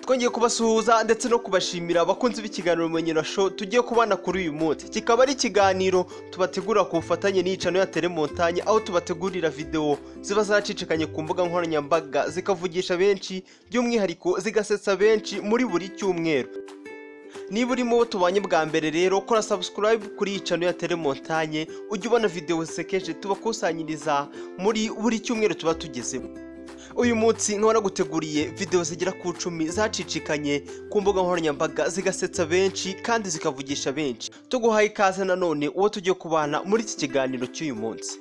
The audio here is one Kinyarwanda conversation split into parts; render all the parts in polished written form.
twongeye kubasuhuza ndetse no kubashimira abakunzi b'ikiganiro Umenyero Show tugiye kubana kuri uyu munsi. Kikaba ari ikiganiro tubategura ku bufatanye n'icano ya telemontanye, aho tubategurira video ziba zacicikanye ku mbuga nkoranyambaga zikavugisha benshi, by'umwihariko zigasetsa benshi muri buri cyumweru. Niba urimo tubanye bwa mbere rero kora subscribe kuri icano ya telemontanye, ujye ubona video zisekeje tubakusanyiriza muri buri cyumweru tuba tugezemo. Uyu munsi nkora guteguriye video zigera ku 10 zacicikanye ku mbuga nkoranyambaga zigasetsa benshi kandi zikavugisha benshi. Tuguhaye ikaze nanone uwo tugiye kubana muri iki kiganiro cy'uyu munsi.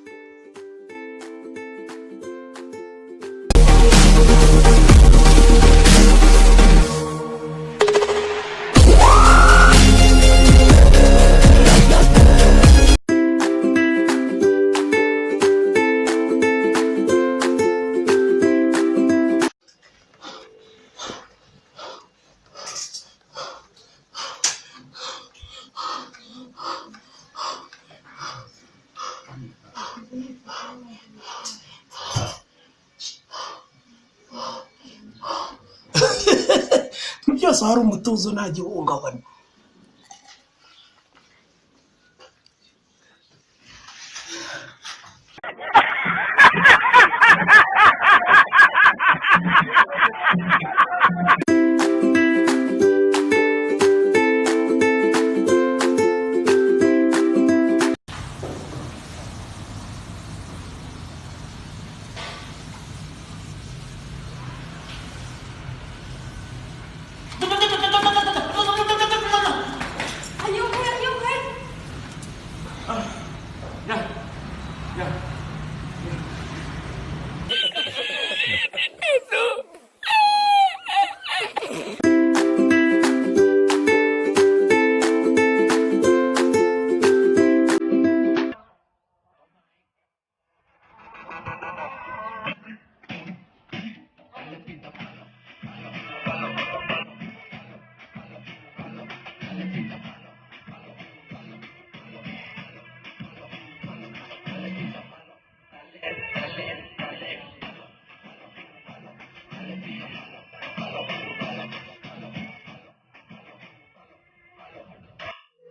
byose hari umutuzo nta gihungabana.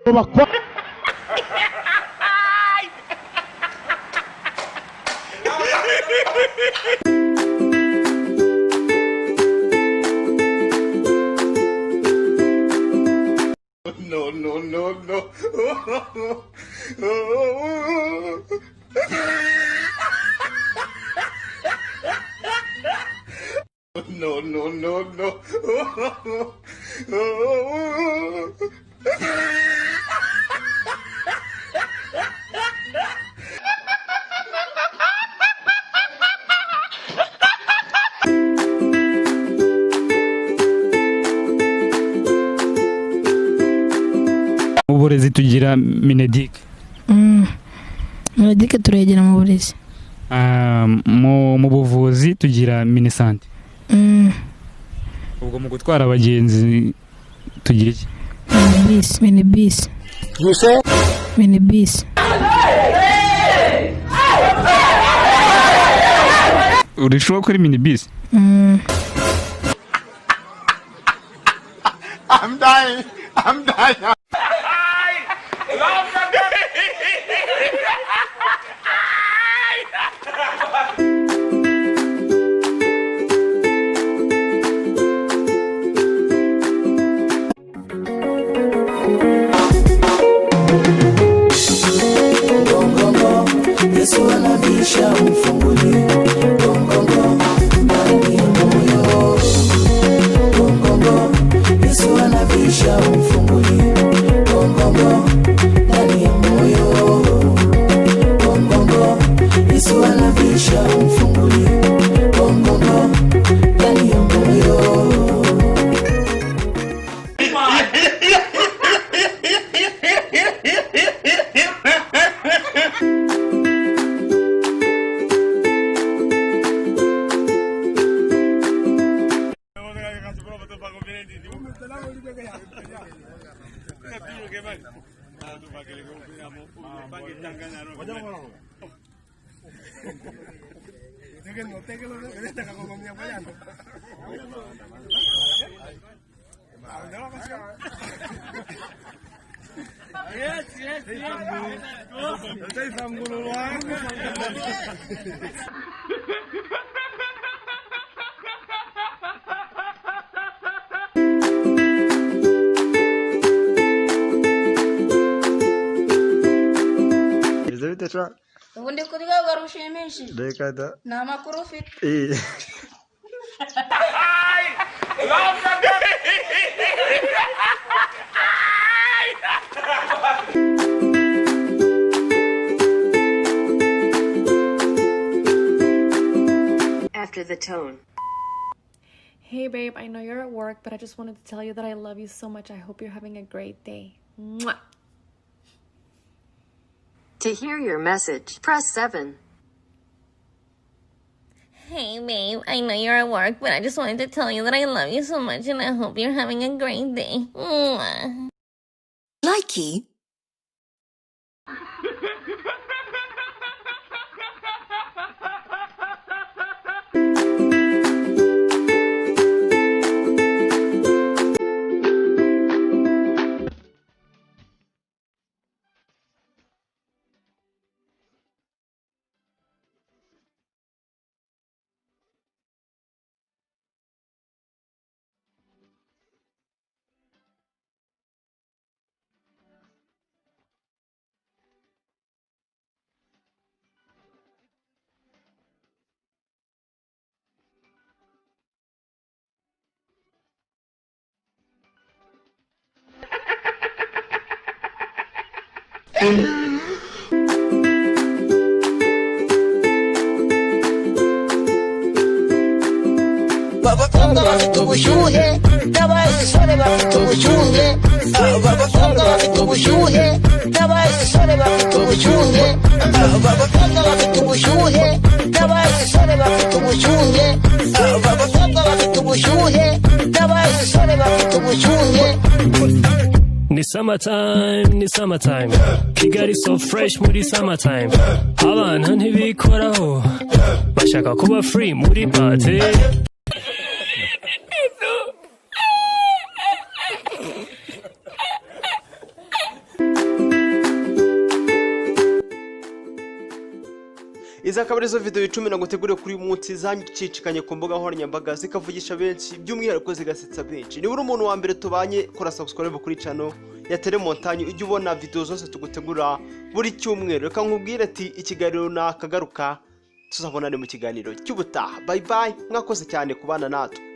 No. Uburezi tugira minedike. Minedike turayegera mu burezi. Mu buvuzi tugira minisante. Ubwo mu gutwara abagenzi tugira iki? Minibus. Yose Minibus. Urishoboye kuri minibus? I'm dying. Yesu anavisha mfunguli gongongo ndani ya moyo gongongo. Yesu anavisha mfunguli gongongo ndani ya moyo gongongo. Yesu anavisha mfunguli gongongo ndani ya moyo. ubundi kuri rwego rushimishije reka da nta makuru ufite After the tone. Hey babe, I know you're at work, but I just wanted to tell you that I love you so much. I hope you're having a great day. Mwah. To hear your message, press 7. Hey babe, I know you're at work, but I just wanted to tell you that I love you so much and I hope you're having a great day. Mwah. Likey. Abakobwa bafite ubushyuhe n'abasore bafite ubushyuhe abakobwa bafite ubushyuhe n'abasore bafite ubushyuhe abakobwa bafite ubushyuhe n'abasore bafite ubushyuhe abakobwa bafite ubushyuhe n'abasore bafite ubushyuhe Ni summertime Kigali so fresh muri summertime Abana ntibikoraho bashaka kuba free muri party Izi akaba arizo video 10 naguteguriye kuri uyu munsi zanyicicikanye ku mbuga nkoranyambaga zikavugisha benshi by'umwihariko zigasetsa benshi. Niba uri umuntu wa mbere tubanye kora subscribe kuri channel ya Telemontagne ujye ubona video zose tugutegura buri cyumweru. Reka nkubwire ati ikiganiro nakagaruka tuzabonane mu kiganiro cy'ubutaha. Bye bye, mwakoze cyane kubana natwe.